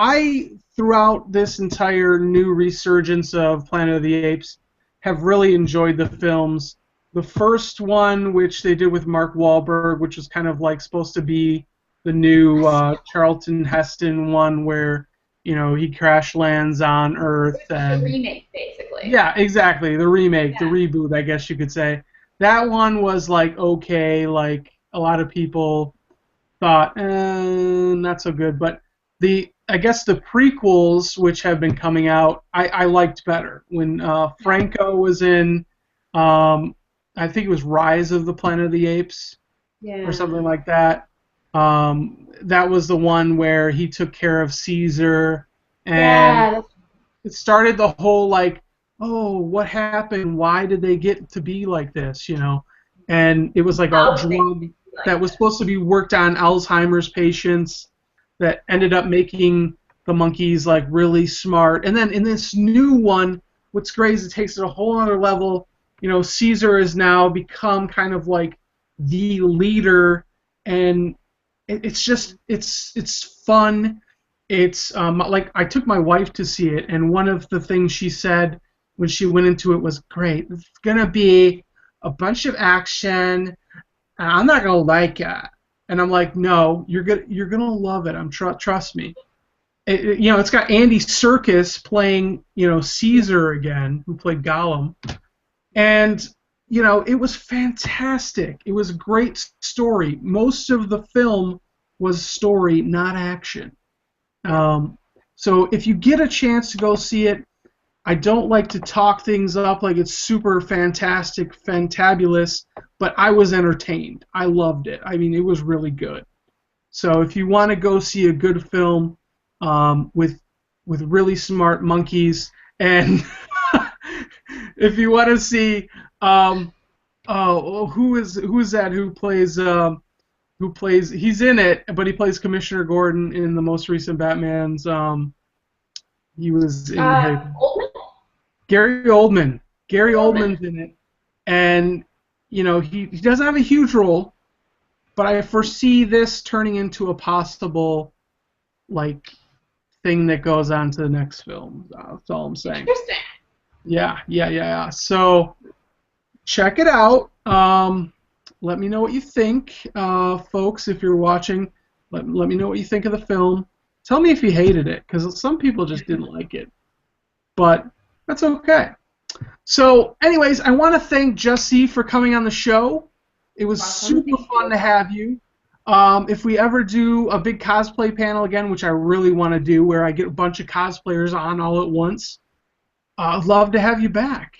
throughout this entire new resurgence of Planet of the Apes, have really enjoyed the films. The first one, which they did with Mark Wahlberg, which was kind of like supposed to be the new Charlton Heston one, where he crash lands on Earth
The
and
remake, basically.
yeah, exactly, the remake, the
Yeah.
reboot, I guess you could say. That one was like okay, like a lot of people thought, not so good. But I guess the prequels, which have been coming out, I liked better. When Franco was in, I think it was Rise of the Planet of the Apes or
Yeah.
something like that. That was the one where he took care of Caesar, and
Yeah.
it started the whole like, oh, what happened? Why did they get to be like this? And it was like a
How did they
drug
be like
that was supposed to be worked on Alzheimer's patients that ended up making the monkeys like really smart. And then in this new one, what's great is it takes it a whole other level. Caesar has now become kind of like the leader, and it's just it's fun. It's like I took my wife to see it, and one of the things she said when she went into it was, "Great, it's gonna be a bunch of action. I'm not gonna like it." And I'm like, "No, you're gonna love it. Trust me." It's got Andy Serkis playing Caesar again, who played Gollum, and it was fantastic. It was a great story. Most of the film was story, not action. So if you get a chance to go see it, I don't like to talk things up like it's super fantastic, fantabulous, but I was entertained. I loved it. I mean, it was really good. So if you want to go see a good film with really smart monkeys, and if you want to see who is that who plays he's in it, but he plays Commissioner Gordon in the most recent Batman's. He was in Harry Potter.
Oldman?
Gary Oldman. Gary
Oldman.
Oldman's in it, and he doesn't have a huge role, but I foresee this turning into a possible like thing that goes on to the next film. That's all I'm saying.
Interesting.
Yeah. So check it out. Let me know what you think, folks. If you're watching, let me know what you think of the film. Tell me if you hated it, because some people just didn't like it. But that's okay. So, anyways, I want to thank JusZ for coming on the show. It was
Awesome.
super fun to have you. If we ever do a big cosplay panel again, which I really want to do, where I get a bunch of cosplayers on all at once, I'd love to have you back.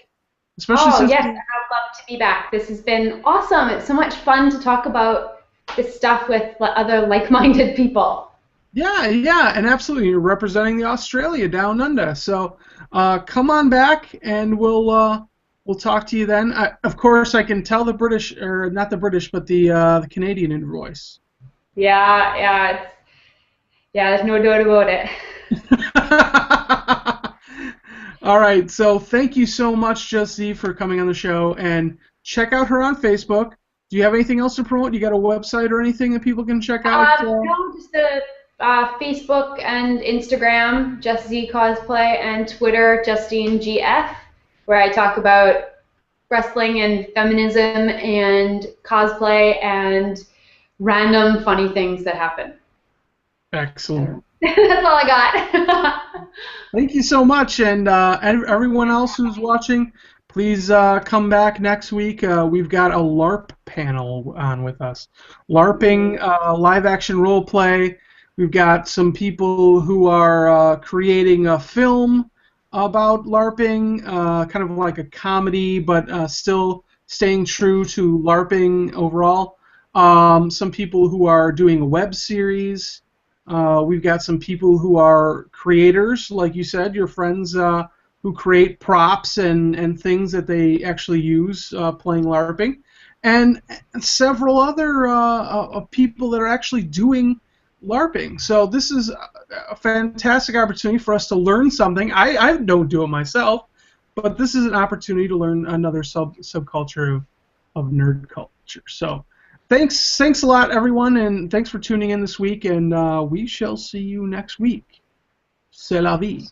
Especially since
Yes, I'd love to be back. This has been awesome. It's so much fun to talk about this stuff with other like-minded people.
Yeah, and absolutely, you're representing the Australia down under. So come on back, and we'll talk to you then. Of course, I can tell the British, or not the British, but the Canadian in voice.
Yeah, there's no doubt about it.
All right, so thank you so much, JusZ, for coming on the show, and check out her on Facebook. Do you have anything else to promote? You got a website or anything that people can check out?
No, just the Facebook and Instagram, JusZ Cosplay, and Twitter, JustineGF, where I talk about wrestling and feminism and cosplay and random funny things that happen.
Excellent.
That's all I got.
Thank you so much, and everyone else who's watching, please come back next week. We've got a LARP panel on with us. LARPing, live action role play. We've got some people who are creating a film about LARPing, kind of like a comedy, but still staying true to LARPing overall. Some people who are doing a web series. We've got some people who are creators, like you said, your friends who create props and things that they actually use playing LARPing, and several other people that are actually doing LARPing. So this is a fantastic opportunity for us to learn something. I don't do it myself, but this is an opportunity to learn another subculture of nerd culture. So thanks a lot, everyone, and thanks for tuning in this week, and we shall see you next week. C'est la vie.